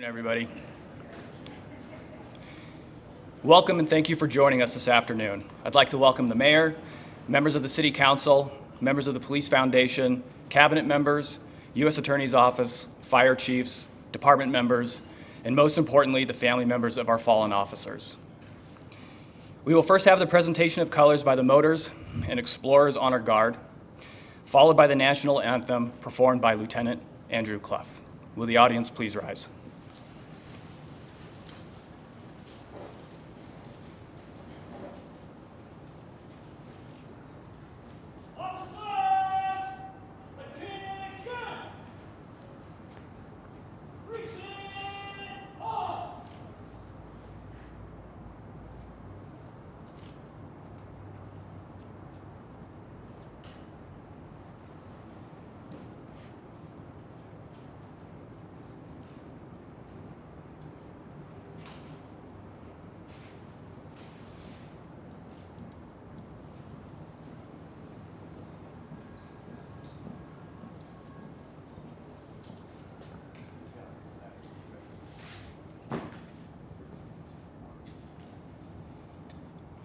Everybody. Welcome and thank you for joining us this afternoon. I'd like to welcome the mayor, members of the city council, members of the police foundation, cabinet members, U.S. Attorney's Office, fire chiefs, department members, and most importantly, the family members of our fallen officers. We will first have the presentation of colors by the Motors and Explorers Honor Guard, followed by the national anthem performed by Lieutenant Andrew Clough. Will the audience please rise?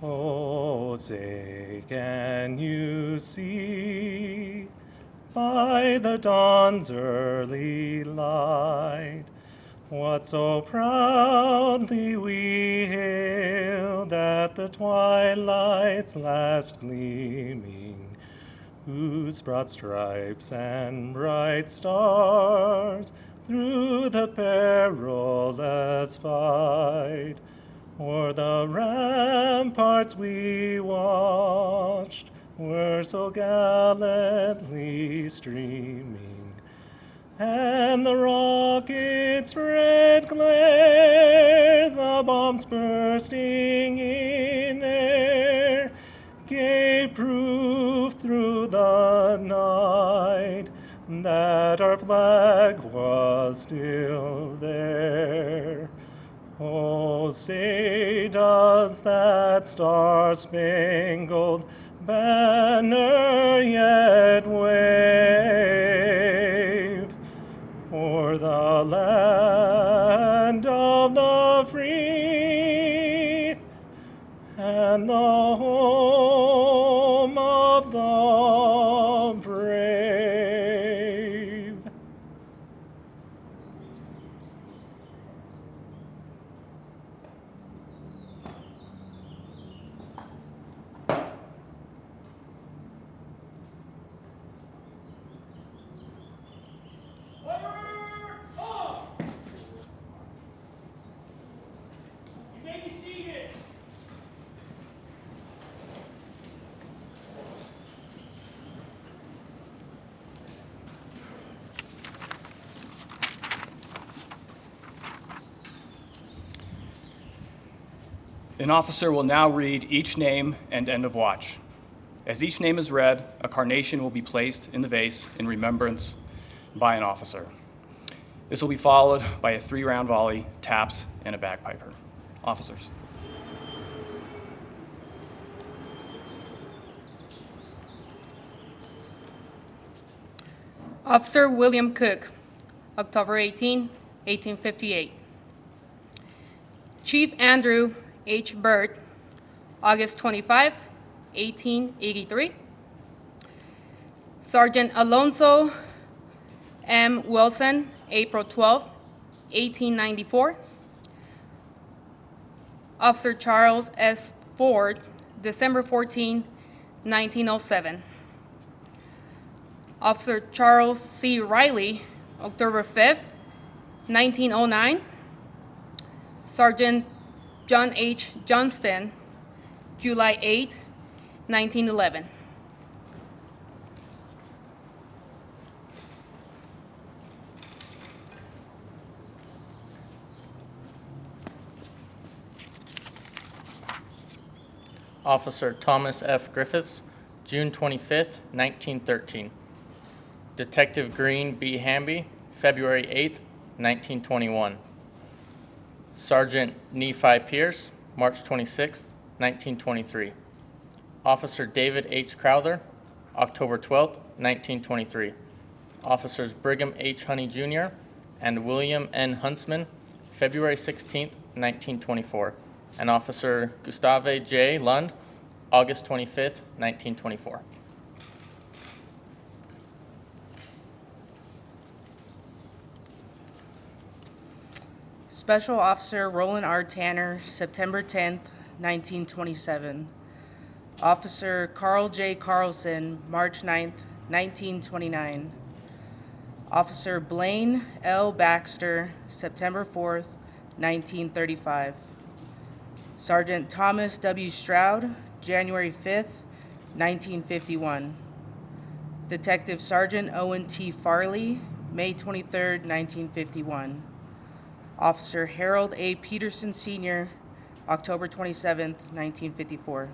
Oh, say, can you see by the dawn's early light what so proudly we hailed at the twilight's last gleaming, whose broad stripes and bright stars through the perilous fight o'er the ramparts we watched were so gallantly streaming, and the rocket's red glare, the bombs bursting in air, gave proof through the night that our flag was still there. Oh, say, does that star-spangled banner yet wave o'er the land of the free and the home of the brave? An officer will now read each name and end of watch. As each name is read, a carnation will be placed in the vase in remembrance by an officer. This will be followed by a 3-round volley, taps, and a bagpiper. Officers. Officer William Cook, October 18, 1858. Chief Andrew H. Burt, August 25, 1883. Sergeant Alonzo M. Wilson, April 12, 1894. Officer Charles S. Ford, December 14, 1907. Officer Charles C. Riley, October 5, 1909. Sergeant John H. Johnston, July 8, 1911. Officer Thomas F. Griffiths, June 25th, 1913. Detective Green B. Hamby, February 8th, 1921. Sergeant Nephi Pierce, March 26, 1923. Officer David H. Crowther, October 12, 1923. Officers Brigham H. Honey Jr. and William N. Huntsman, February 16th, 1924, and Officer Gustave J. Lund, August 25th, 1924. Special Officer Roland R. Tanner, September 10th, 1927. Officer Carl J. Carlson, March 9th, 1929. Officer Blaine L. Baxter, September 4th, 1935. Sergeant Thomas W. Stroud, January 5th, 1951. Detective Sergeant Owen T. Farley, May 23rd, 1951. Officer Harold A. Peterson Sr., October 27th, 1954.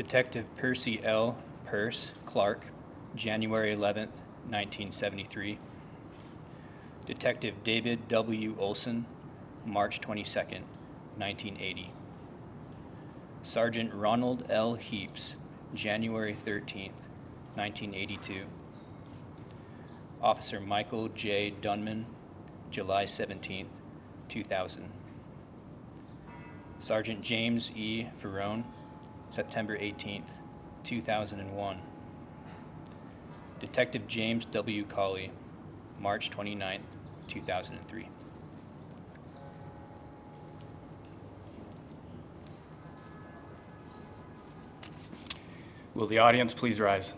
Detective Percy L. Purse Clark, January 11th, 1973. Detective David W. Olson, March 22nd, 1980. Sergeant Ronald L. Heaps, January 13th, 1982. Officer Michael J. Dunman, July 17th, 2000. Sergeant James E. Ferrone, September 18th, 2001. Detective James W. Colley, March 29th, 2003. Will the audience please rise?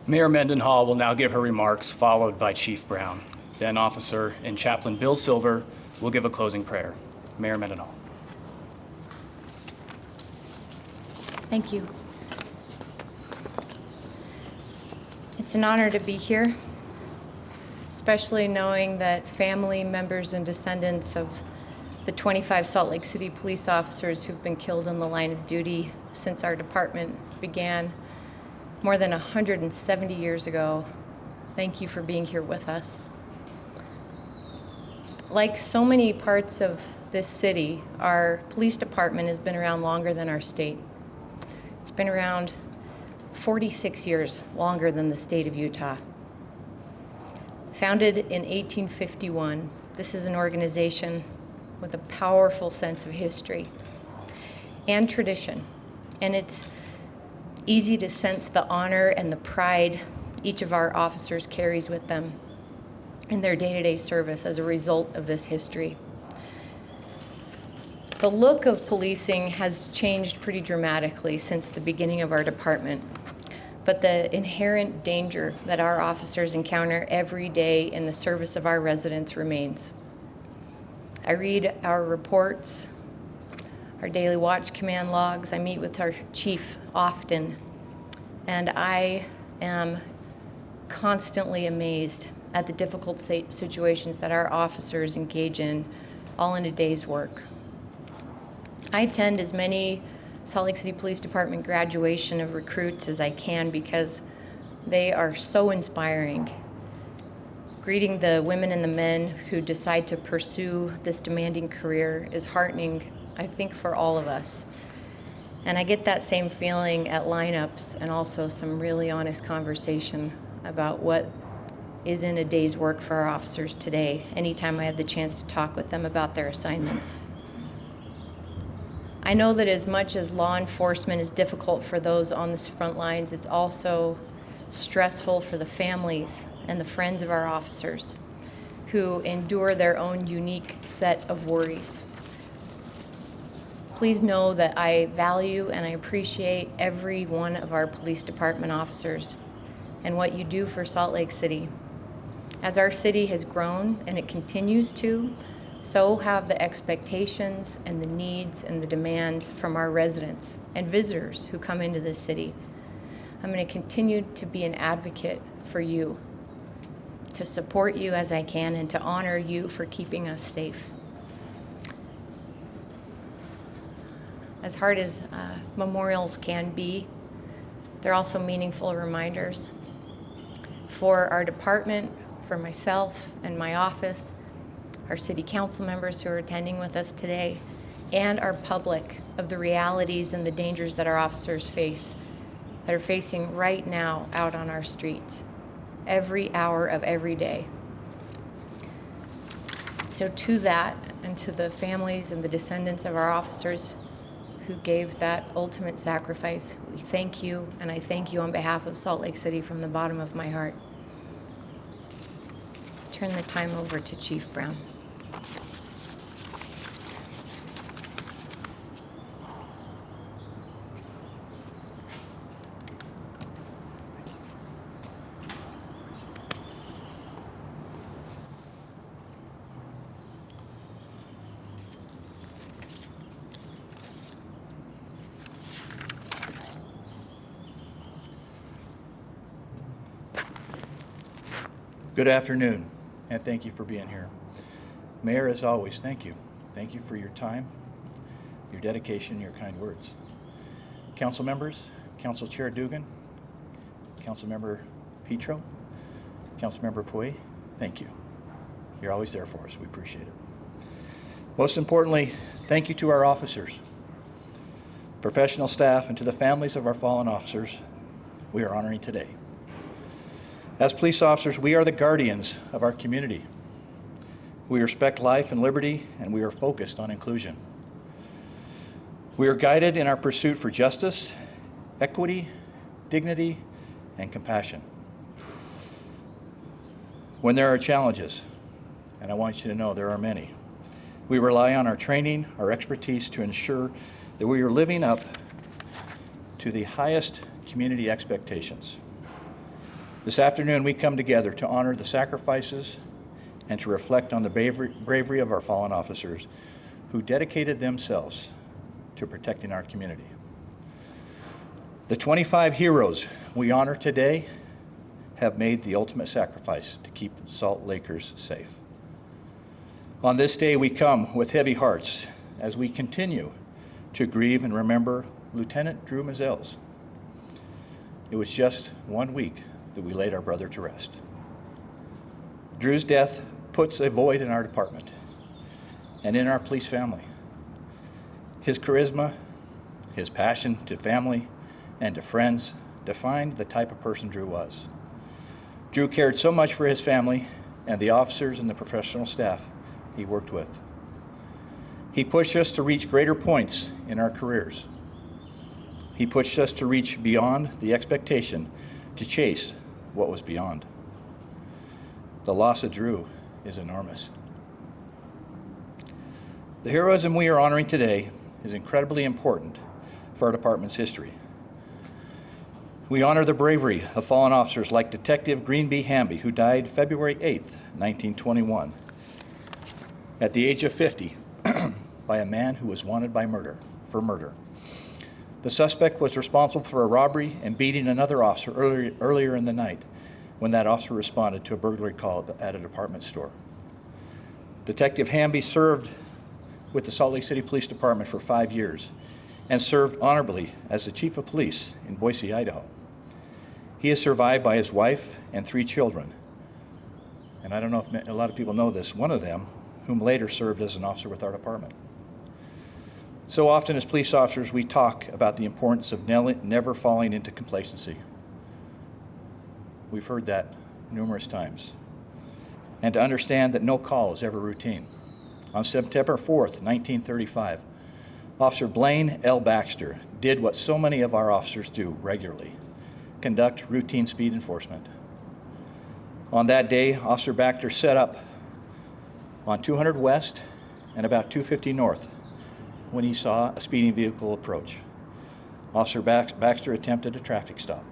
Mayor Mendenhall will now give her remarks, followed by Chief Brown. Then Officer and Chaplain Bill Silver will give a closing prayer. Mayor Mendenhall. Thank you. It's an honor to be here, especially knowing that family members and descendants of the 25 Salt Lake City police officers who've been killed in the line of duty since our department began more than 170 years ago. Thank you for being here with us. Like so many parts of this city, our police department has been around longer than our state. It's been around 46 years, longer than the state of Utah. Founded in 1851, this is an organization with a powerful sense of history and tradition, and it's easy to sense the honor and the pride each of our officers carries with them in their day-to-day service as a result of this history. The look of policing has changed pretty dramatically since the beginning of our department, but the inherent danger that our officers encounter every day in the service of our residents remains. I read our reports, our daily watch command logs. I meet with our chief often, and I am constantly amazed at the difficult situations that our officers engage in, all in a day's work. I attend as many Salt Lake City Police Department graduation of recruits as I can because they are so inspiring. Greeting the women and the men who decide to pursue this demanding career is heartening, I think, for all of us. And I get that same feeling at lineups and also some really honest conversation about what is in a day's work for our officers today, anytime I have the chance to talk with them about their assignments. I know that as much as law enforcement is difficult for those on the front lines, it's also stressful for the families and the friends of our officers who endure their own unique set of worries. Please know that I value and I appreciate every one of our police department officers and what you do for Salt Lake City. As our city has grown and it continues to, so have the expectations and the needs and the demands from our residents and visitors who come into this city. I'm going to continue to be an advocate for you, to support you as I can, and to honor you for keeping us safe. As hard as memorials can be, they're also meaningful reminders for our department, for myself and my office, our city council members who are attending with us today, and our public of the realities and the dangers that our officers face, that are facing right now out on our streets, every hour of every day. So to that, and to the families and the descendants of our officers who gave that ultimate sacrifice, we thank you, and I thank you on behalf of Salt Lake City from the bottom of my heart. Turn the time over to Chief Brown. Good afternoon, and thank you for being here. Mayor, as always, thank you. Thank you for your time, your dedication, your kind words. Council members, Council Chair Dugan, Council Member Petro, Council Member Pui, thank you. You're always there for us. We appreciate it. Most importantly, thank you to our officers, professional staff, and to the families of our fallen officers we are honoring today. As police officers, we are the guardians of our community. We respect life and liberty, and we are focused on inclusion. We are guided in our pursuit for justice, equity, dignity, and compassion. When there are challenges, and I want you to know there are many, we rely on our training, our expertise to ensure that we are living up to the highest community expectations. This afternoon, we come together to honor the sacrifices and to reflect on the bravery of our fallen officers who dedicated themselves to protecting our community. The 25 heroes we honor today have made the ultimate sacrifice to keep Salt Lakers safe. On this day, we come with heavy hearts as we continue to grieve and remember Lieutenant Drew Mizelles. It was just 1 week that we laid our brother to rest. Drew's death puts a void in our department and in our police family. His charisma, his passion to family and to friends defined the type of person Drew was. Drew cared so much for his family and the officers and the professional staff he worked with. He pushed us to reach greater points in our careers. He pushed us to reach beyond the expectation to chase what was beyond. The loss of Drew is enormous. The heroism we are honoring today is incredibly important for our department's history. We honor the bravery of fallen officers like Detective Green B. Hamby, who died February 8th, 1921, at the age of 50, by a man who was wanted for murder. The suspect was responsible for a robbery and beating another officer earlier in the night when that officer responded to a burglary call at a department store. Detective Hamby served with the Salt Lake City Police Department for 5 years and served honorably as the chief of police in Boise, Idaho. He is survived by his wife and 3 children. And I don't know if a lot of people know this, one of them, whom later served as an officer with our department. So often as police officers, we talk about the importance of never falling into complacency. We've heard that numerous times. And to understand that no call is ever routine. On September 4th, 1935, Officer Blaine L. Baxter did what so many of our officers do regularly: conduct routine speed enforcement. On that day, Officer Baxter set up on 200 West and about 250 North when he saw a speeding vehicle approach. Officer Baxter attempted a traffic stop.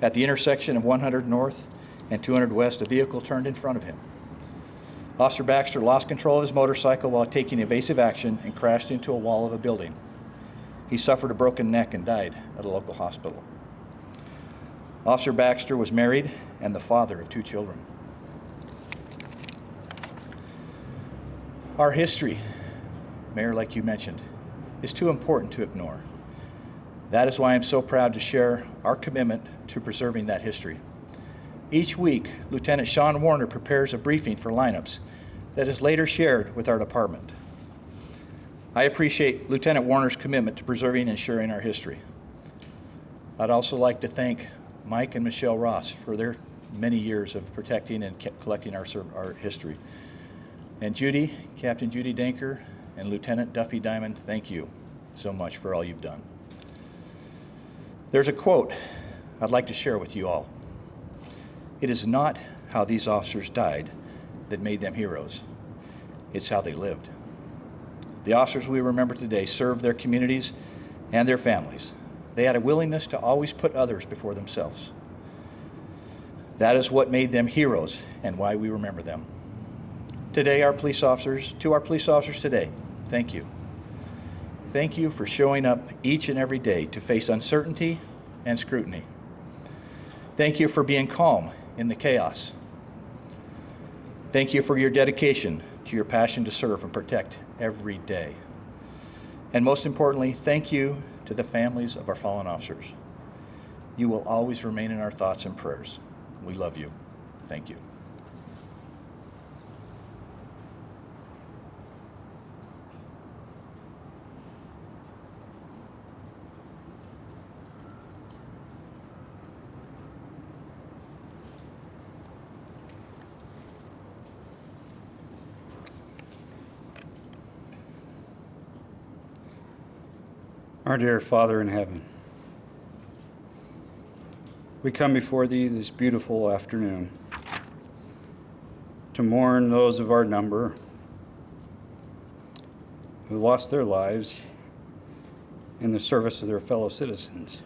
At the intersection of 100 North and 200 West, a vehicle turned in front of him. Officer Baxter lost control of his motorcycle while taking evasive action and crashed into a wall of a building. He suffered a broken neck and died at a local hospital. Officer Baxter was married and the father of 2 children. Our history, Mayor, like you mentioned, is too important to ignore. That is why I'm so proud to share our commitment to preserving that history. Each week, Lieutenant Sean Warner prepares a briefing for lineups that is later shared with our department. I appreciate Lieutenant Warner's commitment to preserving and sharing our history. I'd also like to thank Mike and Michelle Ross for their many years of protecting and collecting our history. And Judy, Captain Judy Danker, and Lieutenant Duffy Diamond, thank you so much for all you've done. There's a quote I'd like to share with you all. It is not how these officers died that made them heroes. It's how they lived. The officers we remember today served their communities and their families. They had a willingness to always put others before themselves. That is what made them heroes and why we remember them. Today, to our police officers today, thank you. Thank you for showing up each and every day to face uncertainty and scrutiny. Thank you for being calm in the chaos. Thank you for your dedication to your passion to serve and protect every day. And most importantly, thank you to the families of our fallen officers. You will always remain in our thoughts and prayers. We love you. Thank you. Our dear Father in heaven, we come before Thee this beautiful afternoon to mourn those of our number who lost their lives in the service of their fellow citizens.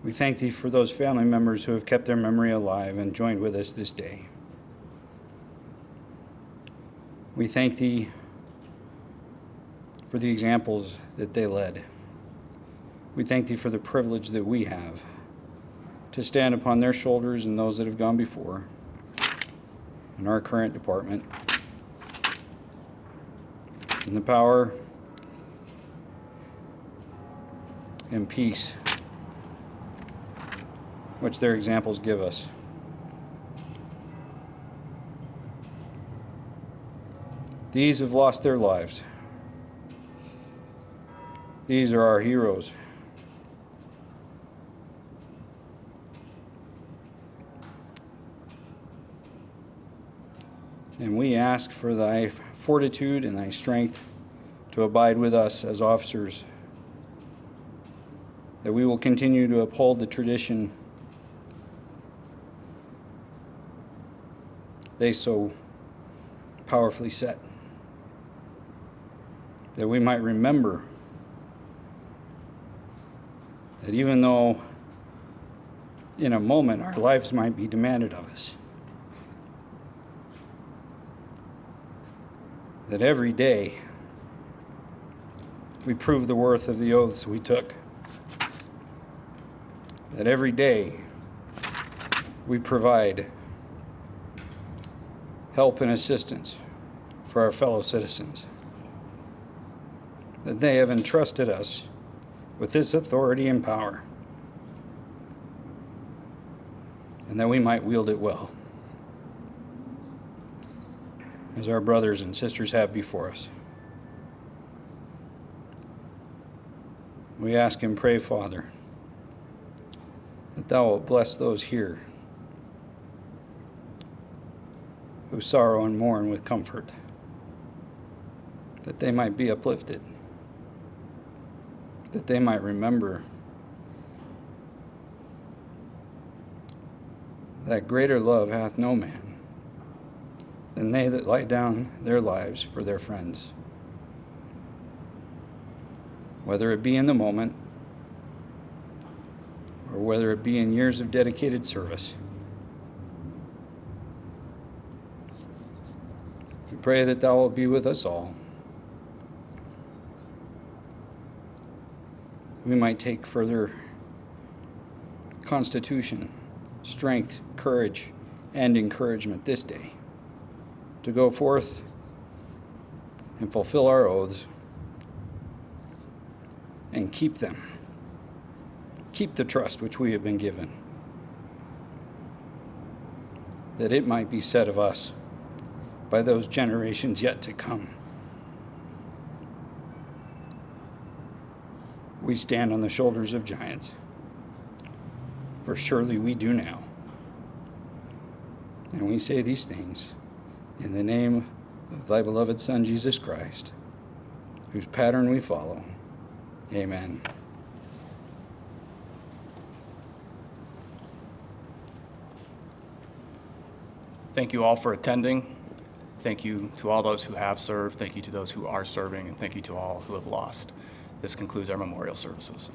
We thank thee for those family members who have kept their memory alive and joined with us this day. We thank thee for the examples that they led. We thank thee for the privilege that we have to stand upon their shoulders and those that have gone before in our current department. In the power and peace which their examples give us. These have lost their lives. These are our heroes. And we ask for thy fortitude and thy strength to abide with us as officers, that we will continue to uphold the tradition they so powerfully set, that we might remember that even though in a moment our lives might be demanded of us, that every day we prove the worth of the oaths we took, that every day we provide help and assistance for our fellow citizens, that they have entrusted us with this authority and power, and that we might wield it well, as our brothers and sisters have before us. We ask and pray, Father, that thou wilt bless those here who sorrow and mourn with comfort, that they might be uplifted, that they might remember that greater love hath no man than they that lay down their lives for their friends. Whether it be in the moment or whether it be in years of dedicated service, we pray that thou wilt be with us all. We might take further constitution, strength, courage, and encouragement this day to go forth and fulfill our oaths and keep them. Keep the trust which we have been given, that it might be said of us by those generations yet to come, we stand on the shoulders of giants, for surely we do now. And we say these things in the name of thy beloved Son, Jesus Christ, whose pattern we follow. Amen. Thank you all for attending. Thank you to all those who have served. Thank you to those who are serving, and thank you to all who have lost. This concludes our memorial services.